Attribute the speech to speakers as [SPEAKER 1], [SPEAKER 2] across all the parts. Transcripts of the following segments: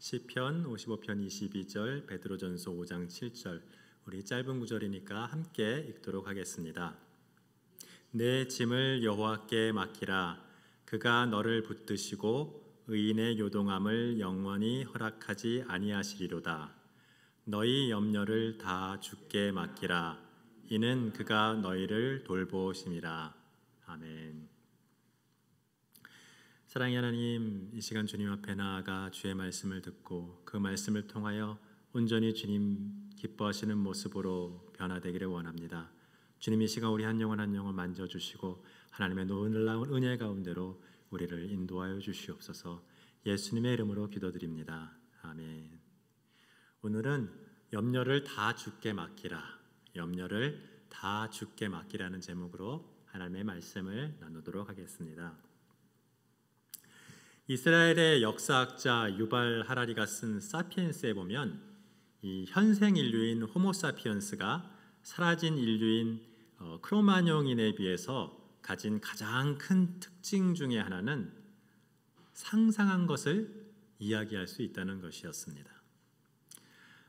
[SPEAKER 1] 시편 55편 22절, 베드로전서 5장 7절, 우리 짧은 구절이니까 함께 읽도록 하겠습니다. 내 짐을 여호와께 맡기라. 그가 너를 붙드시고 의인의 요동함을 영원히 허락하지 아니하시리로다. 너희 염려를 다 주께 맡기라. 이는 그가 너희를 돌보심이라. 아멘. 사랑의 하나님, 이 시간 주님 앞에 나아가 주의 말씀을 듣고 그 말씀을 통하여 온전히 주님 기뻐하시는 모습으로 변화되기를 원합니다. 주님, 이 시간 우리 한 영혼 한 영혼 만져주시고 하나님의 놀라운 은혜 가운데로 우리를 인도하여 주시옵소서. 예수님의 이름으로 기도드립니다. 아멘. 오늘은 염려를 다 주께 맡기라, 염려를 다 주께 맡기라는 제목으로 하나님의 말씀을 나누도록 하겠습니다. 이스라엘의 역사학자 유발 하라리가 쓴 사피엔스에 보면 이 현생 인류인 호모사피엔스가 사라진 인류인 크로마뇽인에 비해서 가진 가장 큰 특징 중에 하나는 상상한 것을 이야기할 수 있다는 것이었습니다.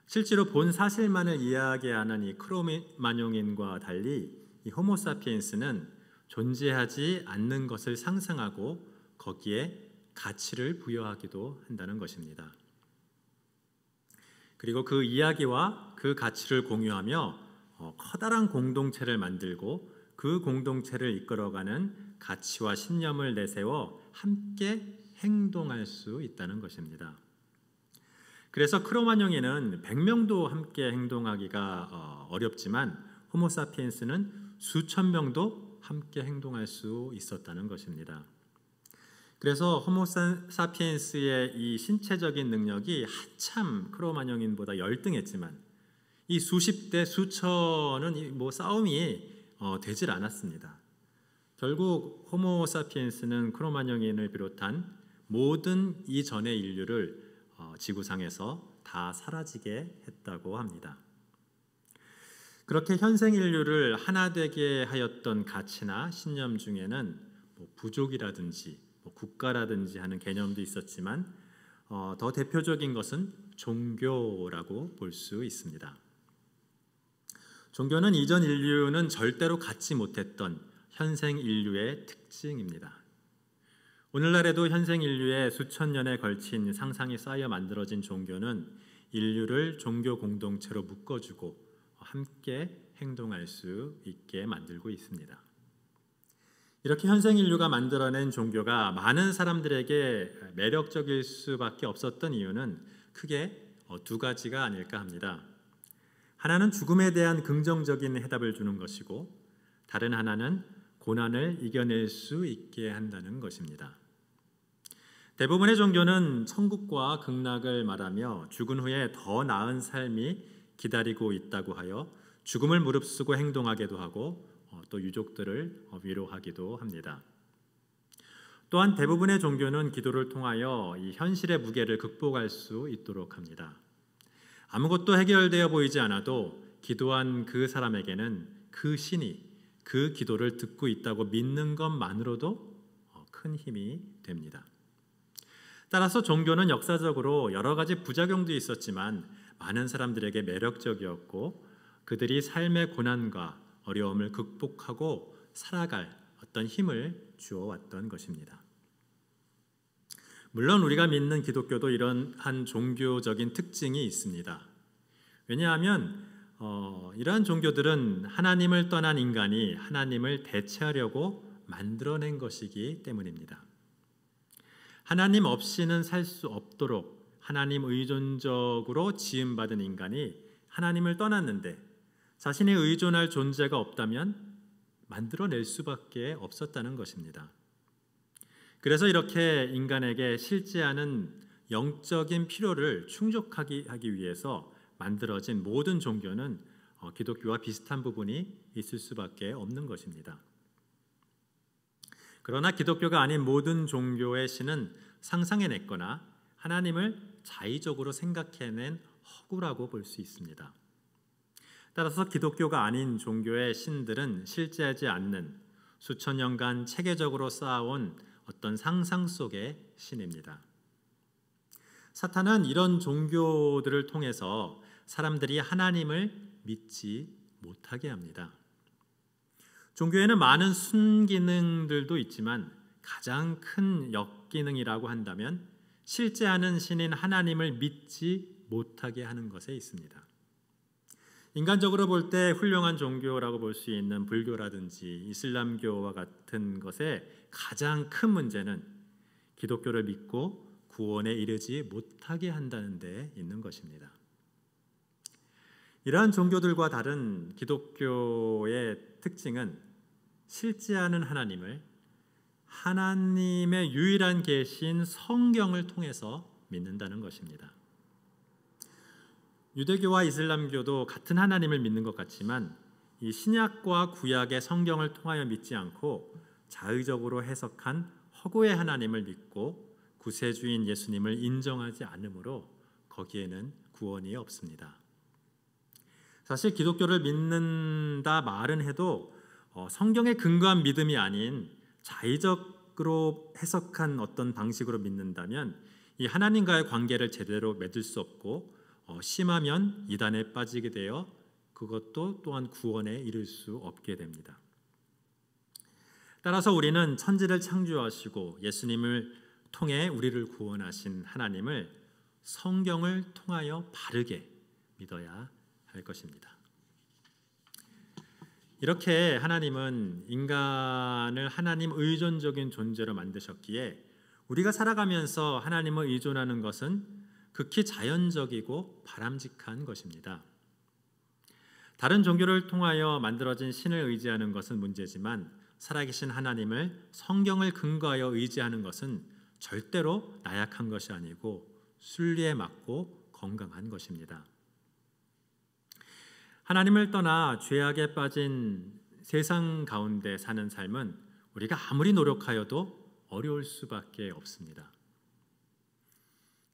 [SPEAKER 1] 실제로 본 사실만을 이야기하는 이 크로마뇽인과 달리 이 호모사피엔스는 존재하지 않는 것을 상상하고 거기에 가치를 부여하기도 한다는 것입니다. 그리고 그 이야기와 그 가치를 공유하며 커다란 공동체를 만들고 그 공동체를 이끌어가는 가치와 신념을 내세워 함께 행동할 수 있다는 것입니다. 그래서 크로마뇽인은 100명도 함께 행동하기가 어렵지만 호모사피엔스는 수천 명도 함께 행동할 수 있었다는 것입니다. 그래서 호모사피엔스의 이 신체적인 능력이 한참 크로마뇽인보다 열등했지만 이 수십 대 수천은 싸움이 되질 않았습니다. 결국 호모사피엔스는 크로마뇽인을 비롯한 모든 이전의 인류를 지구상에서 다 사라지게 했다고 합니다. 그렇게 현생 인류를 하나 되게 하였던 가치나 신념 중에는 부족이라든지 국가라든지 하는 개념도 있었지만 더 대표적인 것은 종교라고 볼 수 있습니다. 종교는 이전 인류는 절대로 갖지 못했던 현생 인류의 특징입니다. 오늘날에도 현생 인류의 수천 년에 걸친 상상이 쌓여 만들어진 종교는 인류를 종교 공동체로 묶어주고 함께 행동할 수 있게 만들고 있습니다. 이렇게 현생 인류가 만들어낸 종교가 많은 사람들에게 매력적일 수밖에 없었던 이유는 크게 두 가지가 아닐까 합니다. 하나는 죽음에 대한 긍정적인 해답을 주는 것이고 다른 하나는 고난을 이겨낼 수 있게 한다는 것입니다. 대부분의 종교는 천국과 극락을 말하며 죽은 후에 더 나은 삶이 기다리고 있다고 하여 죽음을 무릅쓰고 행동하기도 하고 또 유족들을 위로하기도 합니다. 또한 대부분의 종교는 기도를 통하여 이 현실의 무게를 극복할 수 있도록 합니다. 아무것도 해결되어 보이지 않아도 기도한 그 사람에게는 그 신이 그 기도를 듣고 있다고 믿는 것만으로도 큰 힘이 됩니다. 따라서 종교는 역사적으로 여러 가지 부작용도 있었지만 많은 사람들에게 매력적이었고 그들이 삶의 고난과 어려움을 극복하고 살아갈 어떤 힘을 주어왔던 것입니다. 물론 우리가 믿는 기독교도 이러한 종교적인 특징이 있습니다. 왜냐하면 이러한 종교들은 하나님을 떠난 인간이 하나님을 대체하려고 만들어낸 것이기 때문입니다. 하나님 없이는 살 수 없도록 하나님 의존적으로 지음받은 인간이 하나님을 떠났는데 자신이 의존할 존재가 없다면 만들어낼 수밖에 없었다는 것입니다. 그래서 이렇게 인간에게 실제하는 영적인 필요를 충족하기 위해서 만들어진 모든 종교는 기독교와 비슷한 부분이 있을 수밖에 없는 것입니다. 그러나 기독교가 아닌 모든 종교의 신은 상상해냈거나 하나님을 자의적으로 생각해낸 허구라고 볼 수 있습니다. 따라서 기독교가 아닌 종교의 신들은 실제하지 않는 수천 년간 체계적으로 쌓아온 어떤 상상 속의 신입니다. 사탄은 이런 종교들을 통해서 사람들이 하나님을 믿지 못하게 합니다. 종교에는 많은 순기능들도 있지만 가장 큰 역기능이라고 한다면 실제하는 신인 하나님을 믿지 못하게 하는 것에 있습니다. 인간적으로 볼 때 훌륭한 종교라고 볼 수 있는 불교라든지 이슬람교와 같은 것의 가장 큰 문제는 기독교를 믿고 구원에 이르지 못하게 한다는 데 있는 것입니다. 이러한 종교들과 다른 기독교의 특징은 실제하는 하나님을 하나님의 유일한 계시인 성경을 통해서 믿는다는 것입니다. 유대교와 이슬람교도 같은 하나님을 믿는 것 같지만 이 신약과 구약의 성경을 통하여 믿지 않고 자의적으로 해석한 허구의 하나님을 믿고 구세주인 예수님을 인정하지 않으므로 거기에는 구원이 없습니다. 사실 기독교를 믿는다 말은 해도 성경에 근거한 믿음이 아닌 자의적으로 해석한 어떤 방식으로 믿는다면 이 하나님과의 관계를 제대로 맺을 수 없고 심하면 이단에 빠지게 되어 그것도 또한 구원에 이를 수 없게 됩니다. 따라서 우리는 천지를 창조하시고 예수님을 통해 우리를 구원하신 하나님을 성경을 통하여 바르게 믿어야 할 것입니다. 이렇게 하나님은 인간을 하나님 의존적인 존재로 만드셨기에 우리가 살아가면서 하나님을 의존하는 것은 극히 자연적이고 바람직한 것입니다. 다른 종교를 통하여 만들어진 신을 의지하는 것은 문제지만 살아계신 하나님을 성경을 근거하여 의지하는 것은 절대로 나약한 것이 아니고 순리에 맞고 건강한 것입니다. 하나님을 떠나 죄악에 빠진 세상 가운데 사는 삶은 우리가 아무리 노력하여도 어려울 수밖에 없습니다.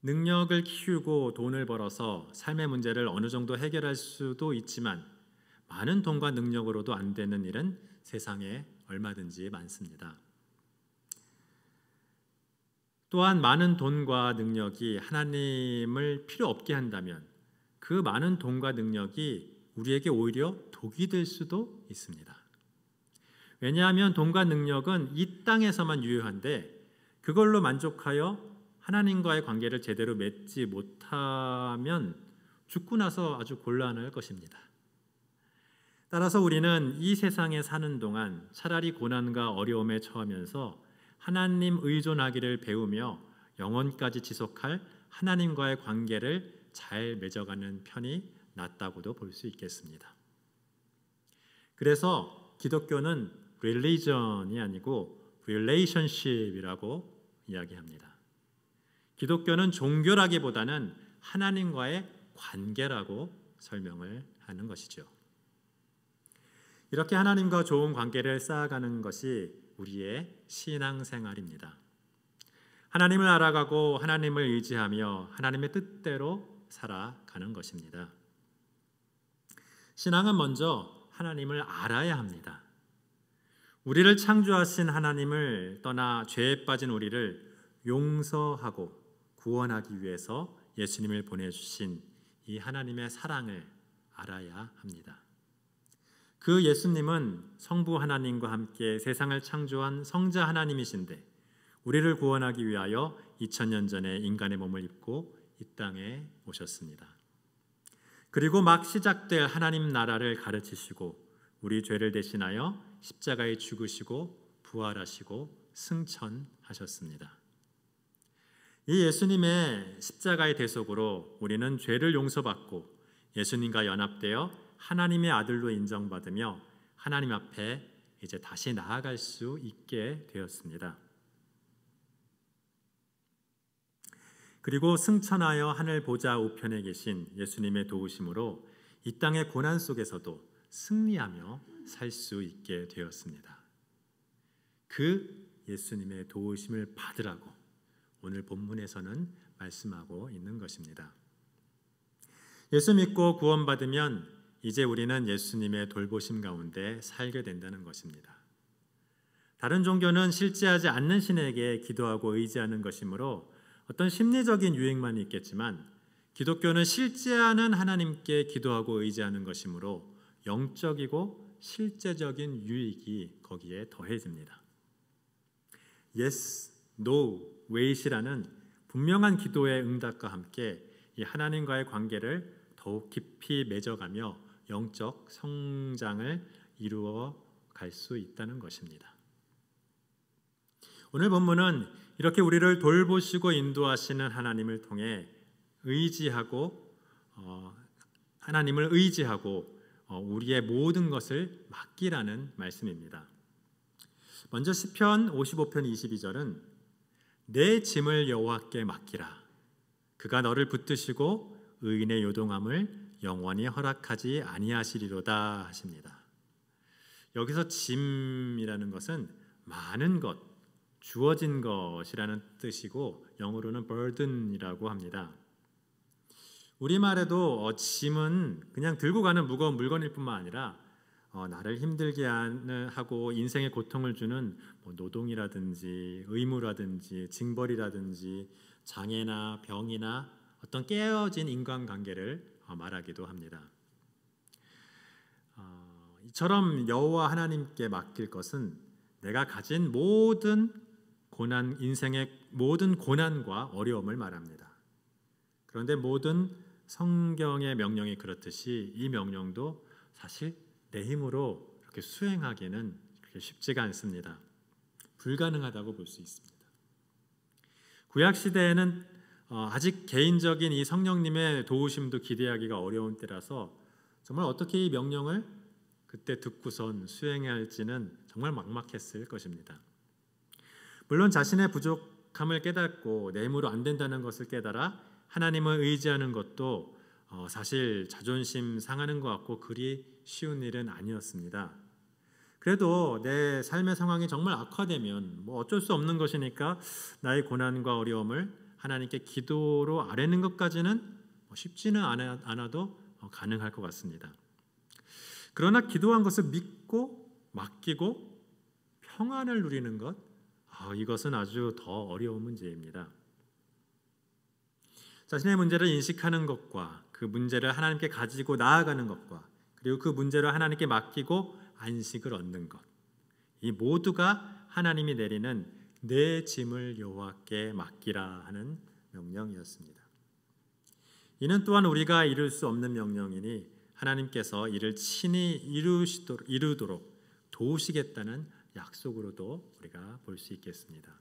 [SPEAKER 1] 능력을 키우고 돈을 벌어서 삶의 문제를 어느 정도 해결할 수도 있지만 많은 돈과 능력으로도 안 되는 일은 세상에 얼마든지 많습니다. 또한 많은 돈과 능력이 하나님을 필요 없게 한다면 그 많은 돈과 능력이 우리에게 오히려 독이 될 수도 있습니다. 왜냐하면 돈과 능력은 이 땅에서만 유효한데 그걸로 만족하여 하나님과의 관계를 제대로 맺지 못하면 죽고 나서 아주 곤란할 것입니다. 따라서 우리는 이 세상에 사는 동안 차라리 고난과 어려움에 처하면서 하나님 의존하기를 배우며 영원까지 지속할 하나님과의 관계를 잘 맺어가는 편이 낫다고도 볼 수 있겠습니다. 그래서 기독교는 religion이 아니고 relationship이라고 이야기합니다. 기독교는 종교라기보다는 하나님과의 관계라고 설명을 하는 것이죠. 이렇게 하나님과 좋은 관계를 쌓아가는 것이 우리의 신앙생활입니다. 하나님을 알아가고 하나님을 의지하며 하나님의 뜻대로 살아가는 것입니다. 신앙은 먼저 하나님을 알아야 합니다. 우리를 창조하신 하나님을 떠나 죄에 빠진 우리를 용서하고 구원하기 위해서 예수님을 보내주신 이 하나님의 사랑을 알아야 합니다. 그 예수님은 성부 하나님과 함께 세상을 창조한 성자 하나님이신데 우리를 구원하기 위하여 2000년 전에 인간의 몸을 입고 이 땅에 오셨습니다. 그리고 막 시작될 하나님 나라를 가르치시고 우리 죄를 대신하여 십자가에 죽으시고 부활하시고 승천하셨습니다. 이 예수님의 십자가의 대속으로 우리는 죄를 용서받고 예수님과 연합되어 하나님의 아들로 인정받으며 하나님 앞에 이제 다시 나아갈 수 있게 되었습니다. 그리고 승천하여 하늘 보좌 우편에 계신 예수님의 도우심으로 이 땅의 고난 속에서도 승리하며 살 수 있게 되었습니다. 그 예수님의 도우심을 받으라고 오늘 본문에서는 말씀하고 있는 것입니다. 예수 믿고 구원받으면 이제 우리는 예수님의 돌보심 가운데 살게 된다는 것입니다. 다른 종교는 실제하지 않는 신에게 기도하고 의지하는 것이므로 어떤 심리적인 유익만 있겠지만 기독교는 실제하는 하나님께 기도하고 의지하는 것이므로 영적이고 실제적인 유익이 거기에 더해집니다. Yes, No, Wait이라는 분명한 기도의 응답과 함께 이 하나님과의 관계를 더욱 깊이 맺어가며 영적 성장을 이루어 갈 수 있다는 것입니다. 오늘 본문은 이렇게 우리를 돌보시고 인도하시는 하나님을 통해 하나님을 의지하고 우리의 모든 것을 맡기라는 말씀입니다. 먼저 시편 55편 22절은 내 짐을 여호와께 맡기라. 그가 너를 붙드시고 의인의 요동함을 영원히 허락하지 아니하시리로다 하십니다. 여기서 짐이라는 것은 많은 것, 주어진 것이라는 뜻이고 영어로는 burden이라고 합니다. 우리말에도 짐은 그냥 들고 가는 무거운 물건일 뿐만 아니라 나를 힘들게 하고 인생의 고통을 주는 노동이라든지 의무라든지 징벌이라든지 장애나 병이나 어떤 깨어진 인간관계를 말하기도 합니다. 이처럼 여호와 하나님께 맡길 것은 내가 가진 인생의 모든 고난과 어려움을 말합니다. 그런데 모든 성경의 명령이 그렇듯이 이 명령도 사실 내 힘으로 이렇게 수행하기는 그렇게 쉽지가 않습니다. 불가능하다고 볼 수 있습니다. 구약 시대에는 아직 개인적인 이 성령님의 도우심도 기대하기가 어려운 때라서 정말 어떻게 이 명령을 그때 듣고선 수행해야 할지는 정말 막막했을 것입니다. 물론 자신의 부족함을 깨닫고 내 힘으로 안 된다는 것을 깨달아 하나님을 의지하는 것도 사실 자존심 상하는 것 같고 그리 쉬운 일은 아니었습니다. 그래도 내 삶의 상황이 정말 악화되면 어쩔 수 없는 것이니까 나의 고난과 어려움을 하나님께 기도로 아뢰는 것까지는 쉽지는 않아도 가능할 것 같습니다. 그러나 기도한 것을 믿고 맡기고 평안을 누리는 것, 이것은 아주 더 어려운 문제입니다. 자신의 문제를 인식하는 것과 그 문제를 하나님께 가지고 나아가는 것과 그리고 그 문제를 하나님께 맡기고 안식을 얻는 것, 이 모두가 하나님이 내리는 내 짐을 여호와께 맡기라 하는 명령이었습니다. 이는 또한 우리가 이룰 수 없는 명령이니 하나님께서 이를 친히 이루도록 도우시겠다는 약속으로도 우리가 볼 수 있겠습니다.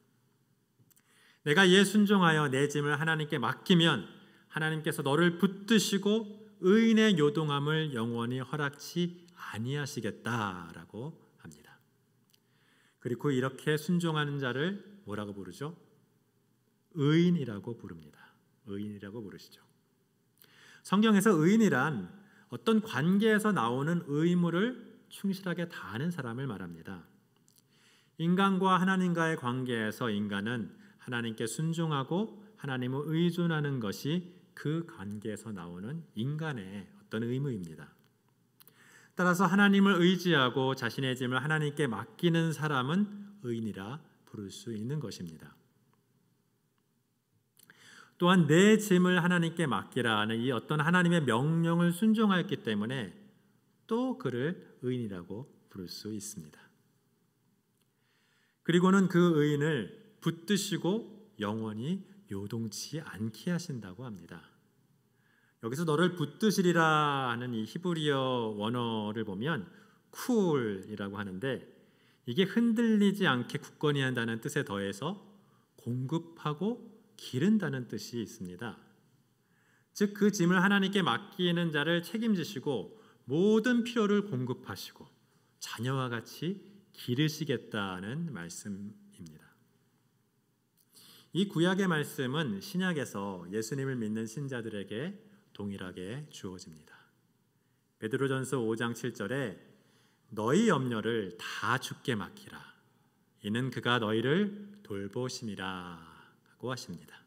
[SPEAKER 1] 내가 이에 순종하여 내 짐을 하나님께 맡기면 하나님께서 너를 붙드시고 의인의 요동함을 영원히 허락치 아니하시겠다라고 합니다. 그리고 이렇게 순종하는 자를 뭐라고 부르죠? 의인이라고 부릅니다. 의인이라고 부르시죠. 성경에서 의인이란 어떤 관계에서 나오는 의무를 충실하게 다하는 사람을 말합니다. 인간과 하나님과의 관계에서 인간은 하나님께 순종하고 하나님을 의존하는 것이 그 관계에서 나오는 인간의 어떤 의무입니다. 따라서 하나님을 의지하고 자신의 짐을 하나님께 맡기는 사람은 의인이라 부를 수 있는 것입니다. 또한 내 짐을 하나님께 맡기라 하는 이 어떤 하나님의 명령을 순종하였기 때문에 또 그를 의인이라고 부를 수 있습니다. 그리고는 그 의인을 붙드시고 영원히 요동치 않게 하신다고 합니다. 여기서 너를 붙드시리라 하는 이 히브리어 원어를 보면 쿨이라고 하는데 이게 흔들리지 않게 굳건히 한다는 뜻에 더해서 공급하고 기른다는 뜻이 있습니다. 즉 그 짐을 하나님께 맡기는 자를 책임지시고 모든 필요를 공급하시고 자녀와 같이 기르시겠다는 말씀입니다. 이 구약의 말씀은 신약에서 예수님을 믿는 신자들에게 동일하게 주어집니다. 베드로전서 5장 7절에 너희 염려를 다 주께 맡기라. 이는 그가 너희를 돌보심이라 하고 하십니다.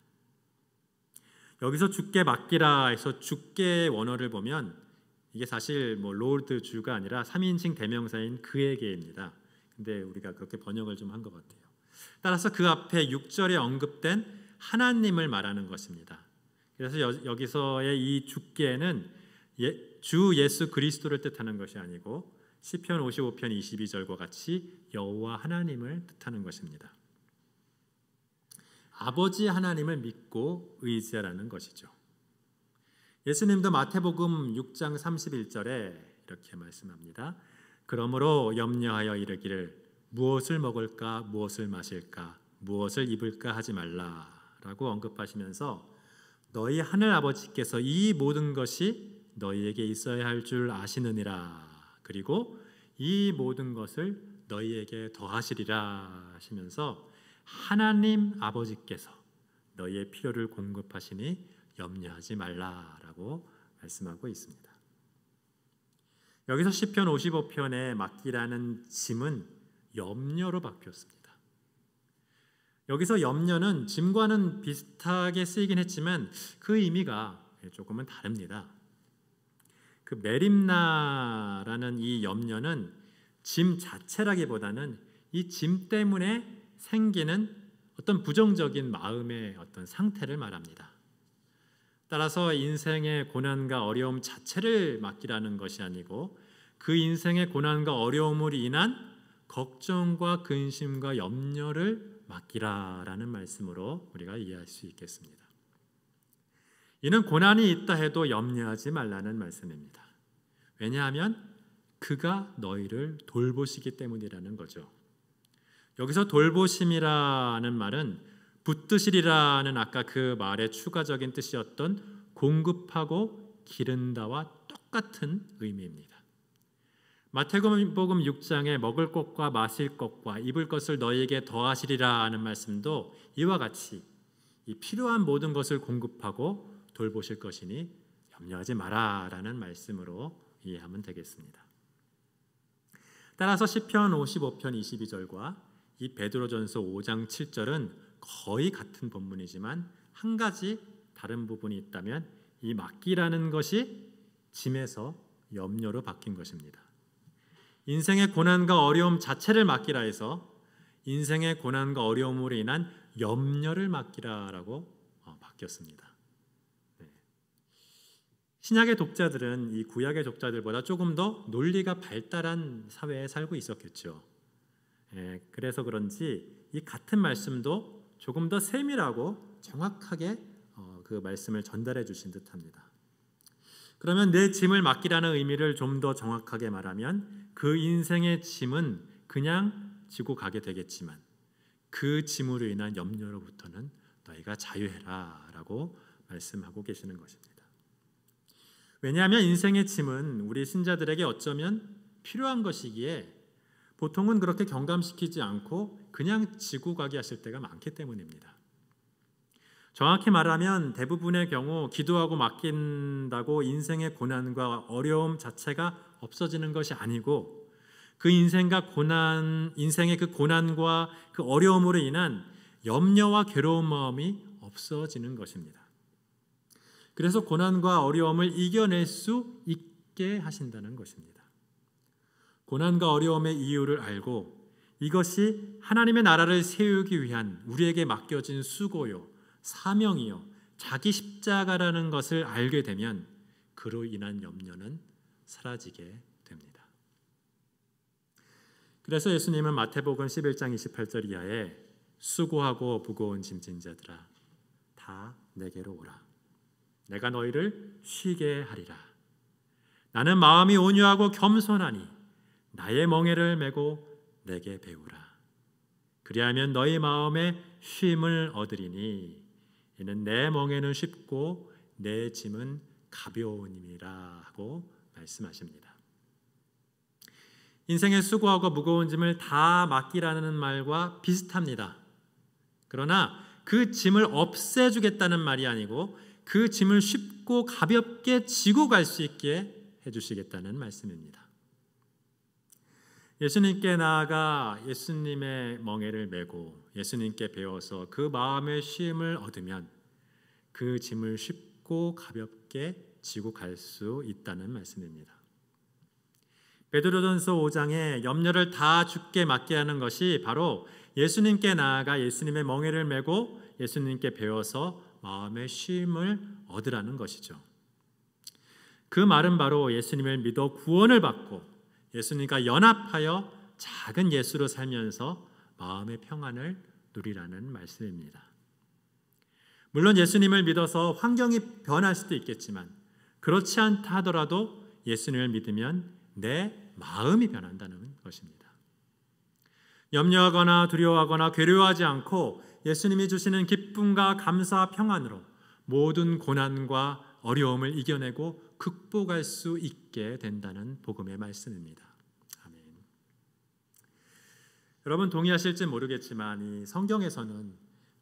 [SPEAKER 1] 여기서 주께 맡기라 해서 주께의 원어를 보면 이게 사실 로드 주가 아니라 3인칭 대명사인 그에게입니다. 근데 우리가 그렇게 번역을 좀 한 것 같아요. 따라서 그 앞에 6절에 언급된 하나님을 말하는 것입니다. 그래서 여기서의 이 주께는 주 예수 그리스도를 뜻하는 것이 아니고 시편 55편 22절과 같이 여호와 하나님을 뜻하는 것입니다. 아버지 하나님을 믿고 의지하라는 것이죠. 예수님도 마태복음 6장 31절에 이렇게 말씀합니다. 그러므로 염려하여 이르기를 무엇을 먹을까 무엇을 마실까 무엇을 입을까 하지 말라라고 언급하시면서 너희 하늘 아버지께서 이 모든 것이 너희에게 있어야 할 줄 아시느니라. 그리고 이 모든 것을 너희에게 더하시리라 하시면서 하나님 아버지께서 너희의 필요를 공급하시니 염려하지 말라라고 말씀하고 있습니다. 여기서 시편 55편에 맡기라는 짐은 염려로 바뀌었습니다. 여기서 염려는 짐과는 비슷하게 쓰이긴 했지만 그 의미가 조금은 다릅니다. 그 메림나라는 이 염려는 짐 자체라기보다는 이 짐 때문에 생기는 어떤 부정적인 마음의 어떤 상태를 말합니다. 따라서 인생의 고난과 어려움 자체를 맡기라는 것이 아니고 그 인생의 고난과 어려움으로 인한 걱정과 근심과 염려를 맡기라라는 말씀으로 우리가 이해할 수 있겠습니다. 이는 고난이 있다 해도 염려하지 말라는 말씀입니다. 왜냐하면 그가 너희를 돌보시기 때문이라는 거죠. 여기서 돌보심이라는 말은 붙드시리라는 아까 그 말의 추가적인 뜻이었던 공급하고 기른다와 똑같은 의미입니다. 마태복음 6장에 먹을 것과 마실 것과 입을 것을 너희에게 더하시리라 하는 말씀도 이와 같이 이 필요한 모든 것을 공급하고 돌보실 것이니 염려하지 마라라는 말씀으로 이해하면 되겠습니다. 따라서 시편 55편 22절과 이 베드로전서 5장 7절은 거의 같은 본문이지만 한 가지 다른 부분이 있다면 이 맡기라는 것이 짐에서 염려로 바뀐 것입니다. 인생의 고난과 어려움 자체를 맡기라 해서 인생의 고난과 어려움으로 인한 염려를 맡기라라고 바뀌었습니다. 신약의 독자들은 이 구약의 독자들보다 조금 더 논리가 발달한 사회에 살고 있었겠죠. 그래서 그런지 이 같은 말씀도 조금 더 세밀하고 정확하게 그 말씀을 전달해 주신 듯합니다. 그러면 내 짐을 맡기라는 의미를 좀 더 정확하게 말하면 그 인생의 짐은 그냥 지고 가게 되겠지만 그 짐으로 인한 염려로부터는 너희가 자유해라 라고 말씀하고 계시는 것입니다. 왜냐하면 인생의 짐은 우리 신자들에게 어쩌면 필요한 것이기에 보통은 그렇게 경감시키지 않고 그냥 지고 가게 하실 때가 많기 때문입니다. 정확히 말하면 대부분의 경우 기도하고 맡긴다고 인생의 고난과 어려움 자체가 없어지는 것이 아니고 그 인생의 그 고난과 그 어려움으로 인한 염려와 괴로운 마음이 없어지는 것입니다. 그래서 고난과 어려움을 이겨낼 수 있게 하신다는 것입니다. 고난과 어려움의 이유를 알고 이것이 하나님의 나라를 세우기 위한 우리에게 맡겨진 수고요, 사명이요, 자기 십자가라는 것을 알게 되면 그로 인한 염려는 사라지게 됩니다. 그래서 예수님은 마태복음 11장 28절 이하에 수고하고 무거운 짐진 자들아 다 내게로 오라. 내가 너희를 쉬게 하리라. 나는 마음이 온유하고 겸손하니 나의 멍에를 메고 내게 배우라. 그리하면 너희 마음에 쉼을 얻으리니 이는 내 멍에는 쉽고 내 짐은 가벼우니라 하고 말씀하십니다. 인생의 수고하고 무거운 짐을 다 맡기라는 말과 비슷합니다. 그러나 그 짐을 없애주겠다는 말이 아니고 그 짐을 쉽고 가볍게 지고 갈 수 있게 해주시겠다는 말씀입니다. 예수님께 나아가 예수님의 멍에를 메고 예수님께 배워서 그 마음의 쉼을 얻으면 그 짐을 쉽고 가볍게 지고 갈 수 있다는 말씀입니다. 베드로전서 5장에 염려를 다 주께 맡게 하는 것이 바로 예수님께 나아가 예수님의 멍에를 메고 예수님께 배워서 마음의 쉼을 얻으라는 것이죠. 그 말은 바로 예수님을 믿어 구원을 받고 예수님과 연합하여 작은 예수로 살면서 마음의 평안을 누리라는 말씀입니다. 물론 예수님을 믿어서 환경이 변할 수도 있겠지만 그렇지 않다 하더라도 예수님을 믿으면 내 마음이 변한다는 것입니다. 염려하거나 두려워하거나 괴로워하지 않고 예수님이 주시는 기쁨과 감사와 평안으로 모든 고난과 어려움을 이겨내고 극복할 수 있게 된다는 복음의 말씀입니다. 아멘. 여러분 동의하실지 모르겠지만 이 성경에서는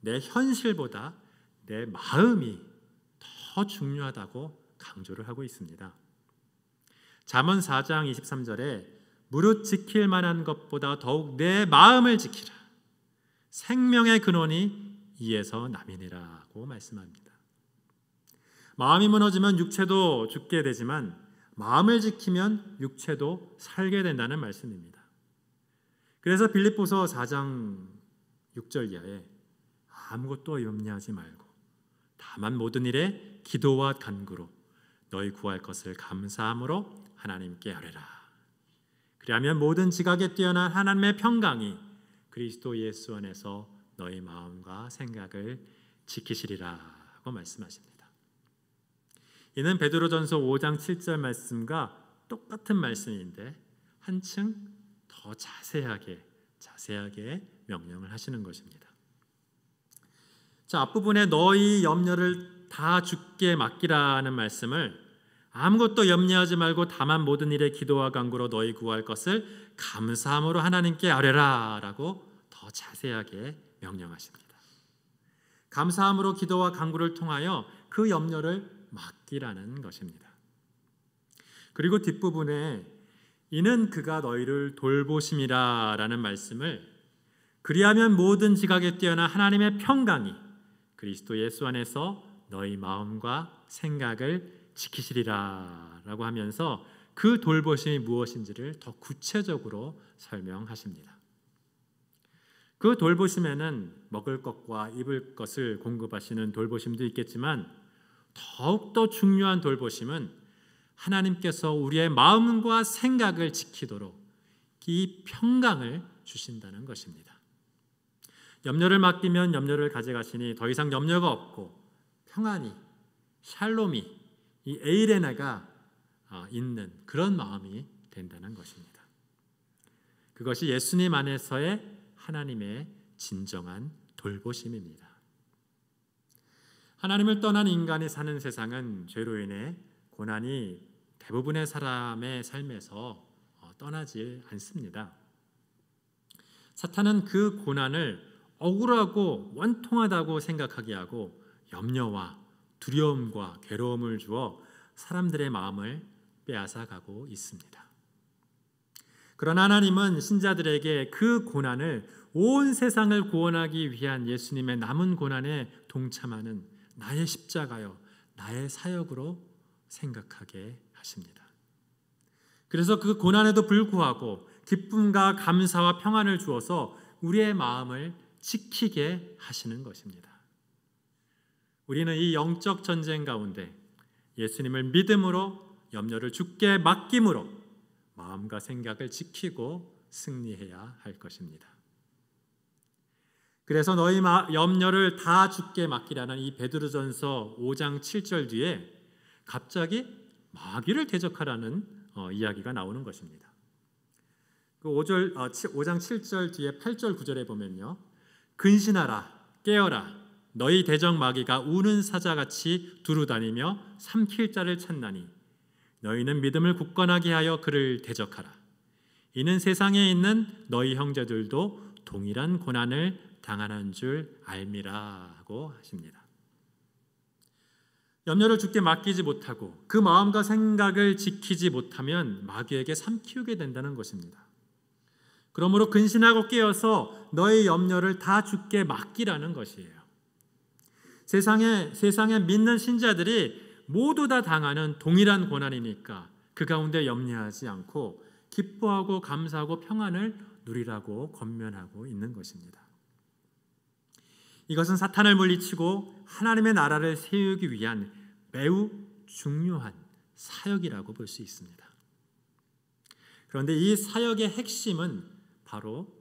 [SPEAKER 1] 내 현실보다 내 마음이 더 중요하다고 강조를 하고 있습니다. 잠언 4장 23절에 무릇 지킬 만한 것보다 더욱 내 마음을 지키라. 생명의 근원이 이에서 남이니라고 말씀합니다. 마음이 무너지면 육체도 죽게 되지만 마음을 지키면 육체도 살게 된다는 말씀입니다. 그래서 빌립보서 4장 6절 이하에 아무것도 염려하지 말고 다만 모든 일에 기도와 간구로 너희 구할 것을 감사함으로 하나님께 아뢰라. 그리하면 모든 지각에 뛰어난 하나님의 평강이 그리스도 예수 안에서 너희 마음과 생각을 지키시리라고 말씀하십니다. 이는 베드로전서 5장 7절 말씀과 똑같은 말씀인데 한층 더 자세하게 명령을 하시는 것입니다. 자, 앞부분에 너희 염려를 다 주께 맡기라는 말씀을 아무것도 염려하지 말고 다만 모든 일에 기도와 간구로 너희 구할 것을 감사함으로 하나님께 아뢰라 라고 더 자세하게 명령하십니다. 감사함으로 기도와 간구를 통하여 그 염려를 맡기라는 것입니다. 그리고 뒷부분에 이는 그가 너희를 돌보심이라 라는 말씀을 그리하면 모든 지각에 뛰어난 하나님의 평강이 그리스도 예수 안에서 너희 마음과 생각을 지키시리라 라고 하면서 그 돌보심이 무엇인지를 더 구체적으로 설명하십니다. 그 돌보심에는 먹을 것과 입을 것을 공급하시는 돌보심도 있겠지만 더욱더 중요한 돌보심은 하나님께서 우리의 마음과 생각을 지키도록 이 평강을 주신다는 것입니다. 염려를 맡기면 염려를 가져가시니 더 이상 염려가 없고 평안이, 샬롬이, 이 에이레나가 있는 그런 마음이 된다는 것입니다. 그것이 예수님 안에서의 하나님의 진정한 돌보심입니다. 하나님을 떠난 인간이 사는 세상은 죄로 인해 고난이 대부분의 사람의 삶에서 떠나지 않습니다. 사탄은 그 고난을 억울하고 원통하다고 생각하게 하고 염려와 두려움과 괴로움을 주어 사람들의 마음을 빼앗아가고 있습니다. 그러나 하나님은 신자들에게 그 고난을 온 세상을 구원하기 위한 예수님의 남은 고난에 동참하는 나의 십자가요, 나의 사역으로 생각하게 하십니다. 그래서 그 고난에도 불구하고 기쁨과 감사와 평안을 주어서 우리의 마음을 지키게 하시는 것입니다. 우리는 이 영적 전쟁 가운데 예수님을 믿음으로 염려를 주께 맡김으로 마음과 생각을 지키고 승리해야 할 것입니다. 그래서 너희 염려를 다 주께 맡기라는 이 베드로전서 5장 7절 뒤에 갑자기 마귀를 대적하라는 이야기가 나오는 것입니다. 그 5장 7절 뒤에 8절 9절에 보면요, 근신하라 깨어라 너희 대적 마귀가 우는 사자같이 두루다니며 삼킬 자를 찾나니 너희는 믿음을 굳건하게 하여 그를 대적하라. 이는 세상에 있는 너희 형제들도 동일한 고난을 당하는 줄 알미라고 하십니다. 염려를 주께 맡기지 못하고 그 마음과 생각을 지키지 못하면 마귀에게 삼키우게 된다는 것입니다. 그러므로 근신하고 깨어서 너의 염려를 다 주께 맡기라는 것이에요. 세상에 믿는 신자들이 모두 다 당하는 동일한 고난이니까 그 가운데 염려하지 않고 기뻐하고 감사하고 평안을 누리라고 권면하고 있는 것입니다. 이것은 사탄을 물리치고 하나님의 나라를 세우기 위한 매우 중요한 사역이라고 볼 수 있습니다. 그런데 이 사역의 핵심은 바로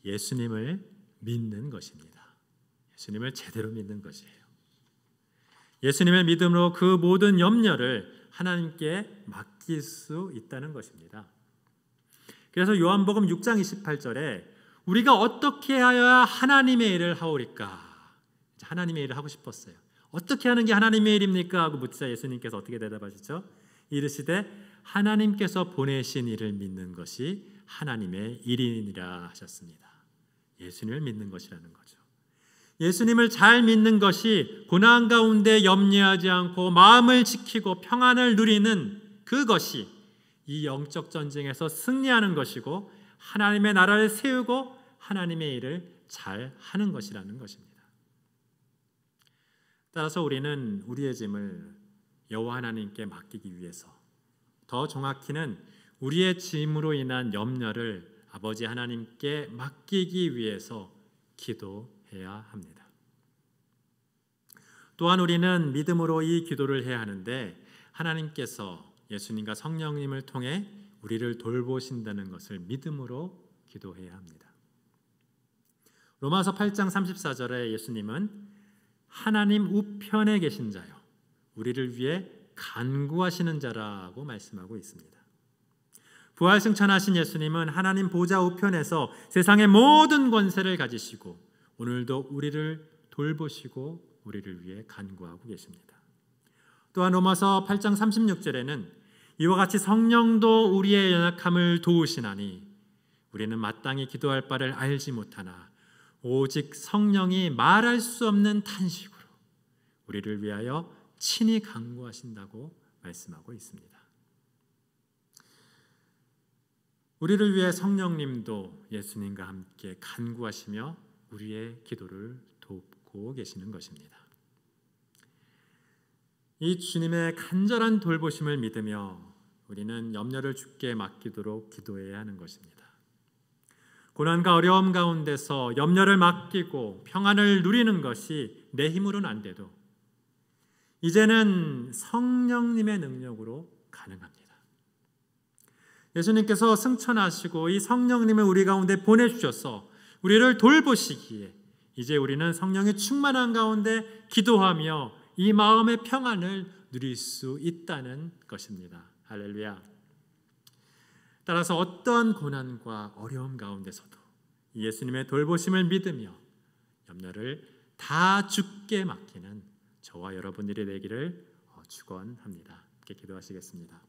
[SPEAKER 1] 예수님을 믿는 것입니다. 예수님을 제대로 믿는 것이에요. 예수님을 믿음으로 그 모든 염려를 하나님께 맡길 수 있다는 것입니다. 그래서 요한복음 6장 28절에 우리가 어떻게 하여야 하나님의 일을 하오리까? 하나님의 일을 하고 싶었어요. 어떻게 하는 게 하나님의 일입니까? 하고 묻자 예수님께서 어떻게 대답하시죠? 이르시되 하나님께서 보내신 이를 믿는 것이 하나님의 일이니라 하셨습니다. 예수님을 믿는 것이라는 거죠. 예수님을 잘 믿는 것이 고난 가운데 염려하지 않고 마음을 지키고 평안을 누리는 그것이 이 영적 전쟁에서 승리하는 것이고 하나님의 나라를 세우고 하나님의 일을 잘 하는 것이라는 것입니다. 따라서 우리는 우리의 짐을 여호와 하나님께 맡기기 위해서, 더 정확히는 우리의 짐으로 인한 염려를 아버지 하나님께 맡기기 위해서 기도해야 합니다. 또한 우리는 믿음으로 이 기도를 해야 하는데 하나님께서 예수님과 성령님을 통해 우리를 돌보신다는 것을 믿음으로 기도해야 합니다. 로마서 8장 34절에 예수님은 하나님 우편에 계신 자요 우리를 위해 간구하시는 자라고 말씀하고 있습니다. 부활 승천하신 예수님은 하나님 보좌 우편에서 세상의 모든 권세를 가지시고 오늘도 우리를 돌보시고 우리를 위해 간구하고 계십니다. 또한 로마서 8장 36절에는 이와 같이 성령도 우리의 연약함을 도우시나니 우리는 마땅히 기도할 바를 알지 못하나 오직 성령이 말할 수 없는 탄식으로 우리를 위하여 친히 간구하신다고 말씀하고 있습니다. 우리를 위해 성령님도 예수님과 함께 간구하시며 우리의 기도를 돕고 계시는 것입니다. 이 주님의 간절한 돌보심을 믿으며 우리는 염려를 주께 맡기도록 기도해야 하는 것입니다. 고난과 어려움 가운데서 염려를 맡기고 평안을 누리는 것이 내 힘으로는 안 돼도 이제는 성령님의 능력으로 가능합니다. 예수님께서 승천하시고 이 성령님을 우리 가운데 보내주셔서 우리를 돌보시기에 이제 우리는 성령의 충만한 가운데 기도하며 이 마음의 평안을 누릴 수 있다는 것입니다. 할렐루야. 따라서 어떤 고난과 어려움 가운데서도 예수님의 돌보심을 믿으며 염려를 다 주께 맡기는 저와 여러분들이 되기를 축원합니다. 함께 기도하시겠습니다.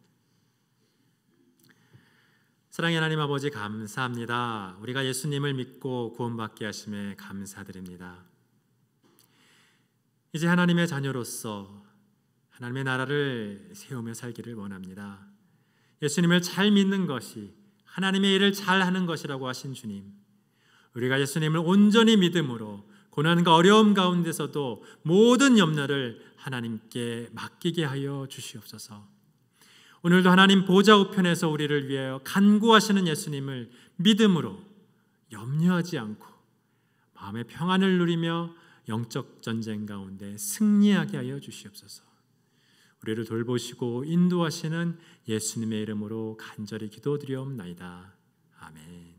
[SPEAKER 1] 사랑의 하나님 아버지 감사합니다. 우리가 예수님을 믿고 구원받게 하심에 감사드립니다. 이제 하나님의 자녀로서 하나님의 나라를 세우며 살기를 원합니다. 예수님을 잘 믿는 것이 하나님의 일을 잘 하는 것이라고 하신 주님, 우리가 예수님을 온전히 믿음으로 고난과 어려움 가운데서도 모든 염려를 하나님께 맡기게 하여 주시옵소서. 오늘도 하나님 보좌 우편에서 우리를 위하여 간구하시는 예수님을 믿음으로 염려하지 않고 마음의 평안을 누리며 영적 전쟁 가운데 승리하게 하여 주시옵소서. 우리를 돌보시고 인도하시는 예수님의 이름으로 간절히 기도드리옵나이다. 아멘.